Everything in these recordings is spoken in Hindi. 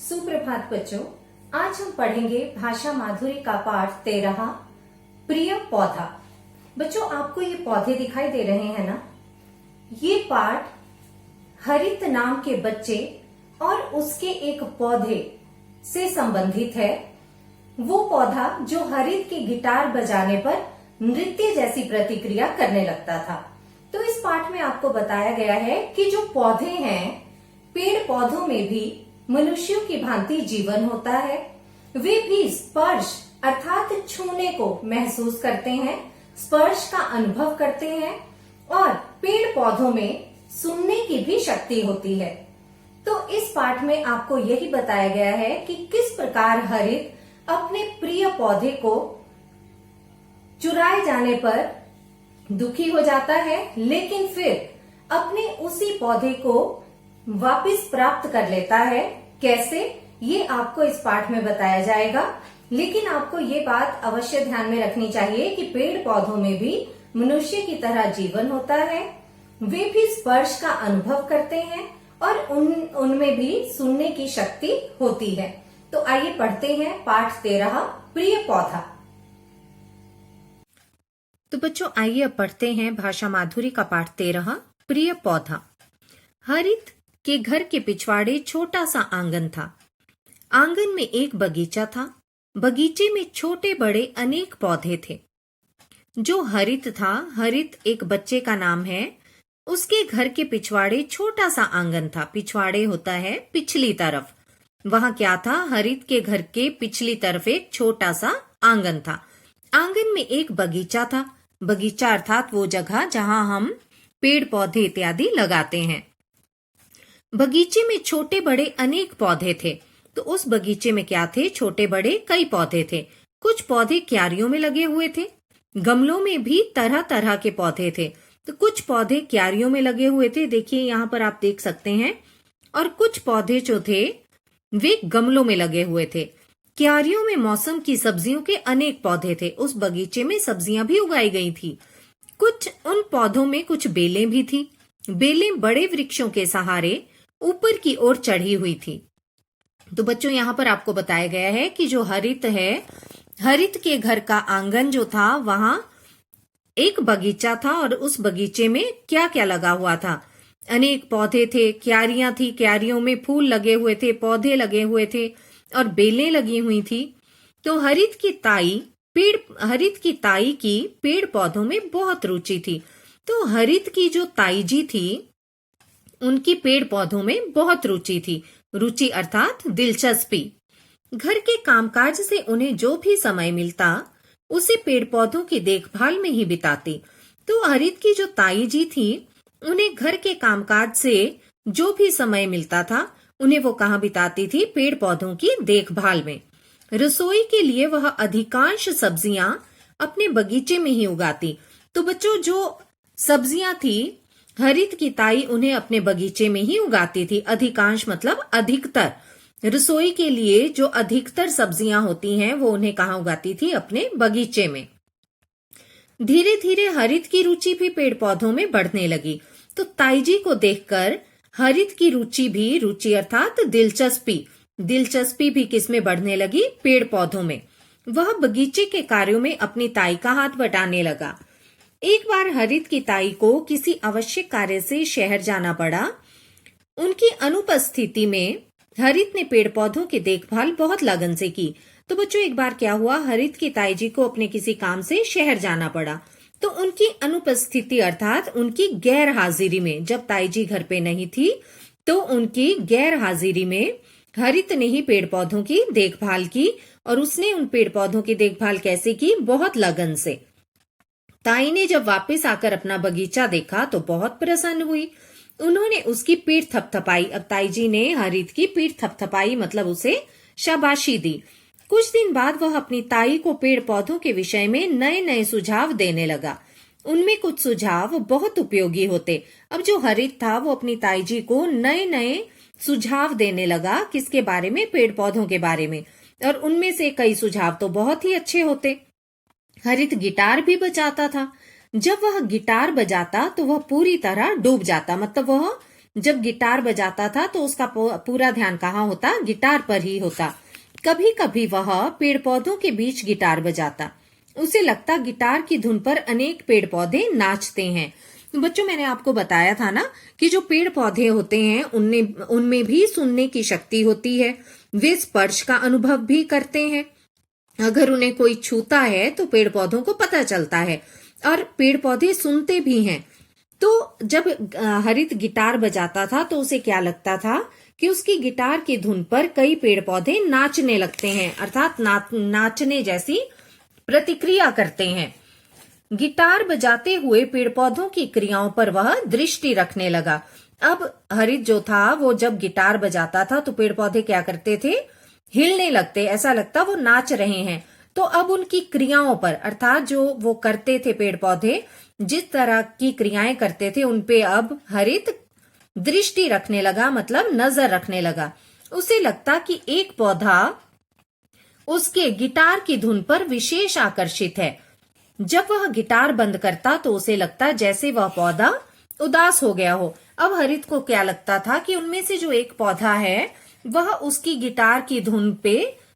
सुप्रभात बच्चों, आज हम पढ़ेंगे भाषा माधुरी का पाठ 13 प्रिय पौधा। बच्चों, आपको ये पौधे दिखाई दे रहे हैं ना? ये पाठ हरित नाम के बच्चे और उसके एक पौधे से संबंधित है। वो पौधा जो हरित के गिटार बजाने पर नृत्य जैसी प्रतिक्रिया करने लगता था। तो इस पाठ में आपको बताया गया है कि जो पौधे हैं, पेड़ पौधों में भी मनुष्यों की भांति जीवन होता है। वे भी स्पर्श अर्थात छूने को महसूस करते हैं, स्पर्श का अनुभव करते हैं और पेड़ पौधों में सुनने की भी शक्ति होती है। तो इस पाठ में आपको यही बताया गया है कि किस प्रकार हरित अपने प्रिय पौधे को चुराए जाने पर दुखी हो जाता है, लेकिन फिर अपने उसी पौधे को वापस प्राप्त कर लेता है। कैसे, ये आपको इस पाठ में बताया जाएगा। लेकिन आपको ये बात अवश्य ध्यान में रखनी चाहिए कि पेड़ पौधों में भी मनुष्य की तरह जीवन होता है। वे भी स्पर्श का अनुभव करते हैं और उनमें भी सुनने की शक्ति होती है। तो आइए पढ़ते हैं पाठ 13 प्रिय पौधा। तो बच्चों, आइए अब पढ़ते हैं भाषा माधुरी का पाठ 13 प्रिय पौधा। हरित के घर के पिछवाड़े छोटा सा आंगन था। आंगन में एक बगीचा था। बगीचे में छोटे बड़े अनेक पौधे थे। जो हरित था, हरित एक बच्चे का नाम है, उसके घर के पिछवाड़े छोटा सा आंगन था। पिछवाड़े होता है पिछली तरफ। वहां क्या था? हरित के घर के पिछली तरफ एक छोटा सा आंगन था। आंगन में एक बगीचा था। बगीचा अर्थात वो जगह जहां हम पेड़ पौधे इत्यादि लगाते हैं। बगीचे में छोटे बड़े अनेक पौधे थे। तो उस बगीचे में क्या थे? छोटे बड़े कई पौधे थे। कुछ पौधे क्यारियों में लगे हुए थे। गमलों में भी तरह तरह के पौधे थे। तो कुछ पौधे क्यारियों में लगे हुए थे, देखिए यहाँ पर आप देख सकते हैं। और कुछ पौधे जो थे वे गमलों में लगे हुए थे। क्यारियों में मौसम की सब्जियों के अनेक पौधे थे। उस बगीचे में सब्जियां भी उगाई गई थी। उन पौधों में कुछ बेलें भी थी। बेलें बड़े वृक्षों के सहारे ऊपर की ओर चढ़ी हुई थी। तो बच्चों, यहाँ पर आपको बताया गया है कि जो हरित है, हरित के घर का आंगन जो था, वहां एक बगीचा था और उस बगीचे में क्या क्या लगा हुआ था? अनेक पौधे थे, क्यारियां थी, क्यारियों में फूल लगे हुए थे, पौधे लगे हुए थे और बेलें लगी हुई थी। तो हरित की ताई की पेड़ पौधों में बहुत रुचि थी। तो हरित की जो ताई जी थी, उनकी पेड़ पौधों में बहुत रुचि थी। रुचि अर्थात दिलचस्पी। घर के कामकाज से उन्हें जो भी समय मिलता उसे पेड़ पौधों की देखभाल में ही बिताती। तो हरित की जो ताई जी थी, उन्हें घर के कामकाज से जो भी समय मिलता था, उन्हें वो कहाँ बिताती थी? पेड़ पौधों की देखभाल में। रसोई के लिए वह अधिकांश सब्जियां अपने बगीचे में ही उगाती। तो बच्चों, जो सब्जियां थी, हरित की ताई उन्हें अपने बगीचे में ही उगाती थी। अधिकांश मतलब अधिकतर। रसोई के लिए जो अधिकतर सब्जियां होती हैं, वो उन्हें कहाँ उगाती थी? अपने बगीचे में। धीरे धीरे हरित की रुचि भी पेड़ पौधों में बढ़ने लगी। तो ताई जी को देखकर हरित की रुचि अर्थात दिलचस्पी भी किसमें बढ़ने लगी? पेड़ पौधों में। वह बगीचे के कार्यों में अपनी ताई का हाथ बटाने लगा। एक बार हरित की ताई को किसी आवश्यक कार्य से शहर जाना पड़ा। उनकी अनुपस्थिति में हरित ने पेड़ पौधों की देखभाल बहुत लगन से की। तो बच्चों, एक बार क्या हुआ? हरित की ताई जी को अपने किसी काम से शहर जाना पड़ा। तो उनकी अनुपस्थिति अर्थात उनकी गैर हाजिरी में, जब ताई जी घर पे नहीं थी, तो उनकी गैर हाजिरी में हरित ने ही पेड़ पौधों की देखभाल की। और उसने उन पेड़ पौधों की देखभाल कैसे की? बहुत लगन से। ताई ने जब वापस आकर अपना बगीचा देखा तो बहुत प्रसन्न हुई। उन्होंने उसकी पीठ थपथपाई। अब ताई जी ने हरित की पीठ थपथपाई, मतलब उसे शाबाशी दी। कुछ दिन बाद वह अपनी ताई को पेड़ पौधों के विषय में नए नए सुझाव देने लगा। उनमें कुछ सुझाव बहुत उपयोगी होते। अब जो हरित था, वो अपनी ताई जी को नए नए सुझाव देने लगा। किसके बारे में? पेड़ पौधों के बारे में। और उनमें से कई सुझाव तो बहुत ही अच्छे होते। हरित गिटार भी बजाता था। जब वह गिटार बजाता तो वह पूरी तरह डूब जाता, मतलब वह जब गिटार बजाता था तो उसका पूरा ध्यान कहाँ होता? गिटार पर ही होता। कभी कभी वह पेड़ पौधों के बीच गिटार बजाता। उसे लगता गिटार की धुन पर अनेक पेड़ पौधे नाचते हैं। बच्चों, मैंने आपको बताया था ना कि जो पेड़ पौधे होते हैं उनमें भी सुनने की शक्ति होती है। वे स्पर्श का अनुभव भी करते हैं। अगर उन्हें कोई छूता है तो पेड़ पौधों को पता चलता है और पेड़ पौधे सुनते भी हैं। तो जब हरित गिटार बजाता था तो उसे क्या लगता था कि उसकी गिटार की धुन पर कई पेड़ पौधे नाचने लगते हैं, अर्थात नाचने जैसी प्रतिक्रिया करते हैं। गिटार बजाते हुए पेड़ पौधों की क्रियाओं पर वह दृष्टि रखने लगा। अब हरित जो था वो जब गिटार बजाता था तो पेड़ पौधे क्या करते थे? हिलने लगते, ऐसा लगता वो नाच रहे हैं। तो अब उनकी क्रियाओं पर, अर्थात जो वो करते थे पेड़ पौधे, जिस तरह की क्रियाएं करते थे उन पे अब हरित दृष्टि रखने लगा, मतलब नजर रखने लगा। उसे लगता कि एक पौधा उसके गिटार की धुन पर विशेष आकर्षित है। जब वह गिटार बंद करता तो उसे लगता जैसे वह पौधा उदास हो गया हो। अब हरित को क्या लगता था कि उनमें से जो एक पौधा है वह उसकी गिटार की धुन पे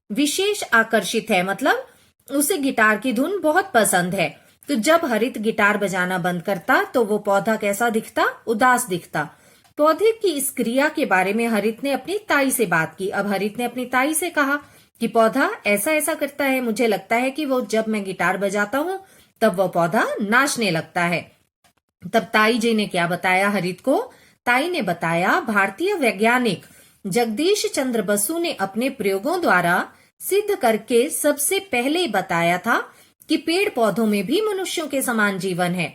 विशेष आकर्षित है, मतलब उसे गिटार की धुन बहुत पसंद है। तो जब हरित गिटार बजाना बंद करता तो वो पौधा कैसा दिखता? उदास दिखता। पौधे की इस क्रिया के बारे में हरित ने अपनी ताई से बात की। अब हरित ने अपनी ताई से कहा कि पौधा ऐसा ऐसा करता है, मुझे लगता है कि वो जब मैं गिटार बजाता हूँ तब वो पौधा नाचने लगता है। तब ताई जी ने क्या बताया हरित को? ताई ने बताया भारतीय वैज्ञानिक जगदीश चंद्र बसु ने अपने प्रयोगों द्वारा सिद्ध करके सबसे पहले बताया था कि पेड़ पौधों में भी मनुष्यों के समान जीवन है।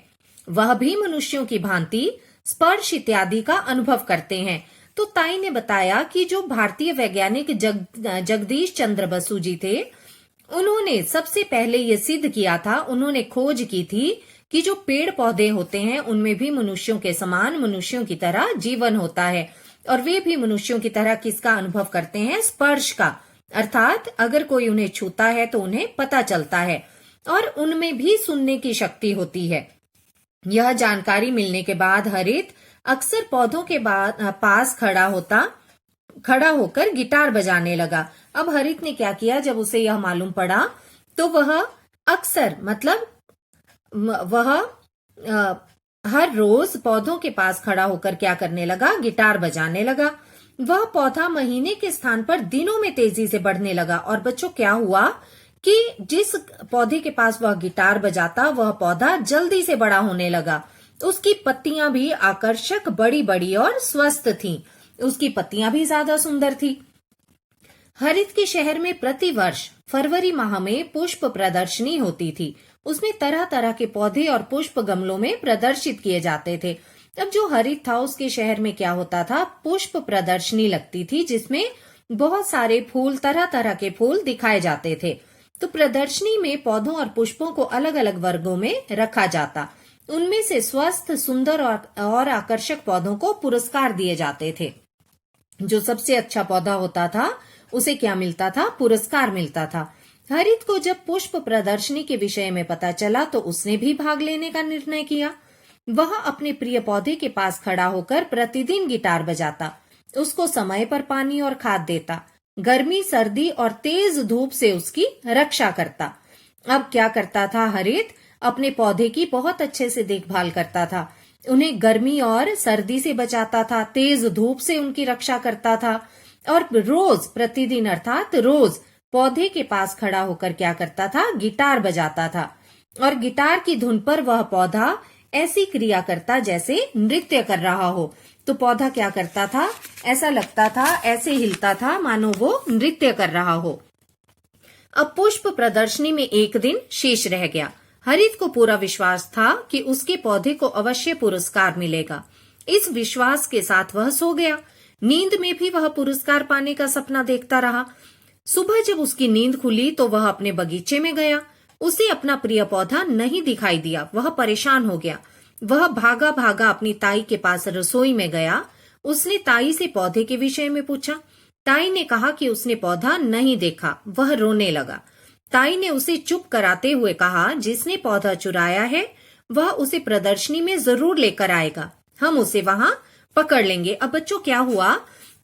वह भी मनुष्यों की भांति स्पर्श इत्यादि का अनुभव करते हैं। तो ताई ने बताया कि जो भारतीय वैज्ञानिक जगदीश चंद्र बसु जी थे, उन्होंने सबसे पहले ये सिद्ध किया था, उन्होंने खोज की थी कि जो पेड़ पौधे होते हैं उनमें भी मनुष्यों के समान, मनुष्यों की तरह जीवन होता है। और वे भी मनुष्यों की तरह किसका अनुभव करते हैं? स्पर्श का। अर्थात अगर कोई उन्हें छूता है तो उन्हें पता चलता है। और उनमें भी सुनने की शक्ति होती है। यह जानकारी मिलने के बाद हरित अक्सर पौधों के पास खड़ा होकर गिटार बजाने लगा। अब हरित ने क्या किया, जब उसे यह मालूम पड़ा तो वह अक्सर, मतलब वह हर रोज पौधों के पास खड़ा होकर क्या करने लगा? गिटार बजाने लगा। वह पौधा महीने के स्थान पर दिनों में तेजी से बढ़ने लगा। और बच्चों, क्या हुआ कि जिस पौधे के पास वह गिटार बजाता वह पौधा जल्दी से बड़ा होने लगा। उसकी पत्तियां भी आकर्षक, बड़ी बड़ी और स्वस्थ थीं। उसकी पत्तियां भी ज्यादा सुंदर थी। हरित के शहर में प्रतिवर्ष फरवरी माह में पुष्प प्रदर्शनी होती थी। उसमें तरह तरह के पौधे और पुष्प गमलों में प्रदर्शित किए जाते थे। अब जो हरित था उसके शहर में क्या होता था? पुष्प प्रदर्शनी लगती थी जिसमें बहुत सारे फूल, तरह तरह के फूल दिखाए जाते थे। तो प्रदर्शनी में पौधों और पुष्पों को अलग अलग वर्गों में रखा जाता। उनमें से स्वस्थ, सुंदर और आकर्षक पौधों को पुरस्कार दिए जाते थे। जो सबसे अच्छा पौधा होता था उसे क्या मिलता था? पुरस्कार मिलता था। हरित को जब पुष्प प्रदर्शनी के विषय में पता चला तो उसने भी भाग लेने का निर्णय किया। वह अपने प्रिय पौधे के पास खड़ा होकर प्रतिदिन गिटार बजाता, उसको समय पर पानी और खाद देता, गर्मी, सर्दी और तेज धूप से उसकी रक्षा करता। अब क्या करता था हरित? अपने पौधे की बहुत अच्छे से देखभाल करता था। उन्हें गर्मी और सर्दी से बचाता था, तेज धूप से उनकी रक्षा करता था और रोज, प्रतिदिन अर्थात रोज पौधे के पास खड़ा होकर क्या करता था? गिटार बजाता था। और गिटार की धुन पर वह पौधा ऐसी क्रिया करता जैसे नृत्य कर रहा हो। तो पौधा क्या करता था? ऐसा लगता था, ऐसे हिलता था मानो वो नृत्य कर रहा हो। अब पुष्प प्रदर्शनी में एक दिन शेष रह गया। हरित को पूरा विश्वास था कि उसके पौधे को अवश्य पुरस्कार मिलेगा। इस विश्वास के साथ वह सो गया। नींद में भी वह पुरस्कार पाने का सपना देखता रहा। सुबह जब उसकी नींद खुली तो वह अपने बगीचे में गया। उसे अपना प्रिय पौधा नहीं दिखाई दिया। वह परेशान हो गया। वह भागा भागा अपनी ताई के पास रसोई में गया। उसने ताई से पौधे के विषय में पूछा। ताई ने कहा कि उसने पौधा नहीं देखा। वह रोने लगा। ताई ने उसे चुप कराते हुए कहा, जिसने पौधा चुराया है वह उसे प्रदर्शनी में जरूर लेकर आएगा। हम उसे वहां पकड़ लेंगे। अब बच्चों क्या हुआ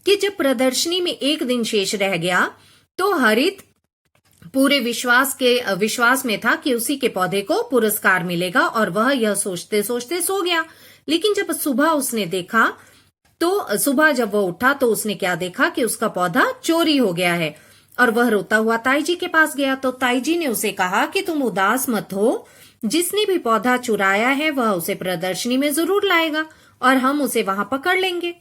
कि जब प्रदर्शनी में एक दिन शेष रह गया तो हरित पूरे विश्वास में था कि उसी के पौधे को पुरस्कार मिलेगा और वह यह सोचते सोचते सो गया। लेकिन जब सुबह उसने देखा तो सुबह जब वह उठा तो उसने क्या देखा कि उसका पौधा चोरी हो गया है और वह रोता हुआ ताई जी के पास गया। तो ताई जी ने उसे कहा कि तुम उदास मत हो, जिसने भी पौधा चुराया है वह उसे प्रदर्शनी में जरूर लाएगा और हम उसे वहां पकड़ लेंगे।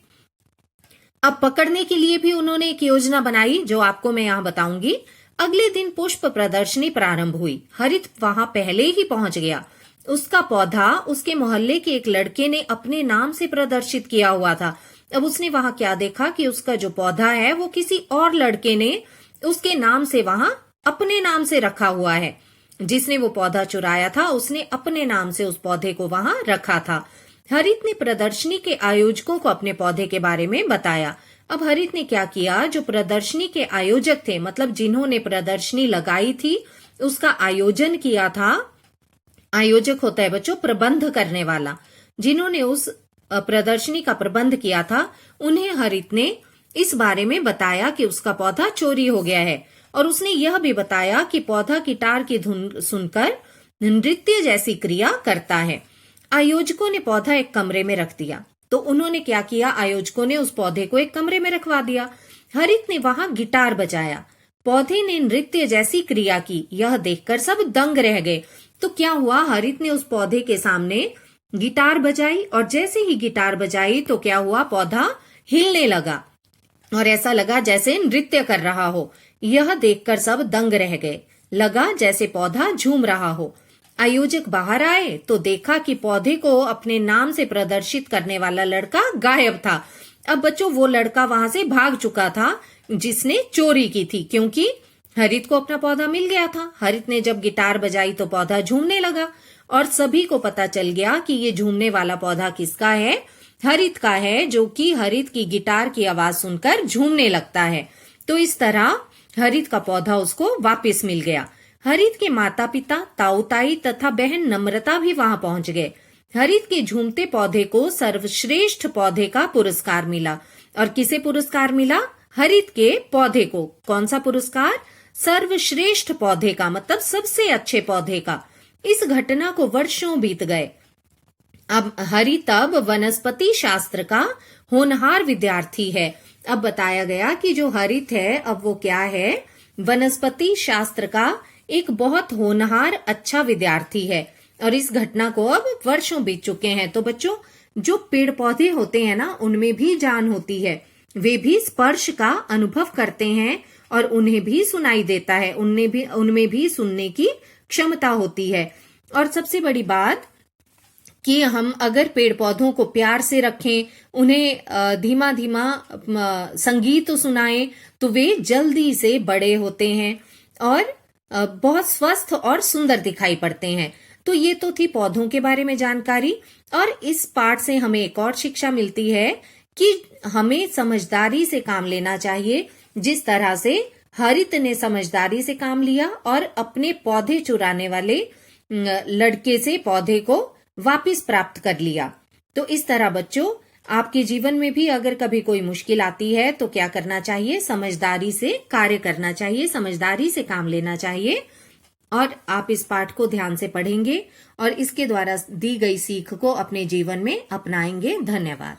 अब पकड़ने के लिए भी उन्होंने एक योजना बनाई जो आपको मैं यहाँ बताऊंगी। अगले दिन पुष्प प्रदर्शनी प्रारंभ हुई। हरित वहां पहले ही पहुंच गया। उसका पौधा उसके मोहल्ले के एक लड़के ने अपने नाम से प्रदर्शित किया हुआ था। अब उसने वहां क्या देखा कि उसका जो पौधा है वो किसी और लड़के ने उसके नाम से वहां अपने नाम से रखा हुआ है। जिसने वो पौधा चुराया था उसने अपने नाम से उस पौधे को वहां रखा था। हरित ने प्रदर्शनी के आयोजकों को अपने पौधे के बारे में बताया। अब हरित ने क्या किया, जो प्रदर्शनी के आयोजक थे, मतलब जिन्होंने प्रदर्शनी लगाई थी, उसका आयोजन किया था। आयोजक होता है बच्चों प्रबंध करने वाला। जिन्होंने उस प्रदर्शनी का प्रबंध किया था उन्हें हरित ने इस बारे में बताया कि उसका पौधा चोरी हो गया है और उसने यह भी बताया कि पौधा गिटार की धुन सुनकर नृत्य जैसी क्रिया करता है। आयोजकों ने पौधा एक कमरे में रख दिया। तो उन्होंने क्या किया, आयोजकों ने उस पौधे को एक कमरे में रखवा दिया। हरित ने वहां गिटार बजाया। पौधे ने नृत्य जैसी क्रिया की। यह देखकर सब दंग रह गए। तो क्या हुआ, हरित ने उस पौधे के सामने गिटार बजाई और जैसे ही गिटार बजाई तो क्या हुआ, पौधा हिलने लगा और ऐसा लगा जैसे नृत्य कर रहा हो। यह देखकर सब दंग रह गए। लगा जैसे पौधा झूम रहा हो। आयोजक बाहर आए तो देखा कि पौधे को अपने नाम से प्रदर्शित करने वाला लड़का गायब था। अब बच्चों वो लड़का वहां से भाग चुका था जिसने चोरी की थी, क्योंकि हरित को अपना पौधा मिल गया था। हरित ने जब गिटार बजाई तो पौधा झूमने लगा और सभी को पता चल गया कि ये झूमने वाला पौधा किसका है, हरित का है, जो कि हरित की गिटार की आवाज सुनकर झूमने लगता है। तो इस तरह हरित का पौधा उसको वापस मिल गया। हरित के माता पिता, ताऊ ताई तथा बहन नम्रता भी वहां पहुंच गए। हरित के झूमते पौधे को सर्वश्रेष्ठ पौधे का पुरस्कार मिला। और किसे पुरस्कार मिला? हरित के पौधे को। कौन सा पुरस्कार? सर्वश्रेष्ठ पौधे का, मतलब सबसे अच्छे पौधे का। इस घटना को वर्षों बीत गए। अब हरित अब वनस्पति शास्त्र का होनहार विद्यार्थी है। अब बताया गया कि जो हरित है अब वो क्या है, वनस्पति शास्त्र का एक बहुत होनहार अच्छा विद्यार्थी है। और इस घटना को अब वर्षों बीत चुके हैं। तो बच्चों, जो पेड़ पौधे होते हैं ना, उनमें भी जान होती है। वे भी स्पर्श का अनुभव करते हैं और उन्हें भी सुनाई देता है। उनमें भी सुनने की क्षमता होती है। और सबसे बड़ी बात कि हम अगर पेड़ पौधों को प्यार से रखें, उन्हें धीमा धीमा संगीत सुनाएं, तो वे जल्दी से बड़े होते हैं और बहुत स्वस्थ और सुंदर दिखाई पड़ते हैं। तो ये तो थी पौधों के बारे में जानकारी। और इस पाठ से हमें एक और शिक्षा मिलती है कि हमें समझदारी से काम लेना चाहिए। जिस तरह से हरित ने समझदारी से काम लिया और अपने पौधे चुराने वाले लड़के से पौधे को वापस प्राप्त कर लिया। तो इस तरह बच्चों, आपके जीवन में भी अगर कभी कोई मुश्किल आती है तो क्या करना चाहिए? समझदारी से कार्य करना चाहिए, समझदारी से काम लेना चाहिए। और आप इस पाठ को ध्यान से पढ़ेंगे और इसके द्वारा दी गई सीख को अपने जीवन में अपनाएंगे। धन्यवाद।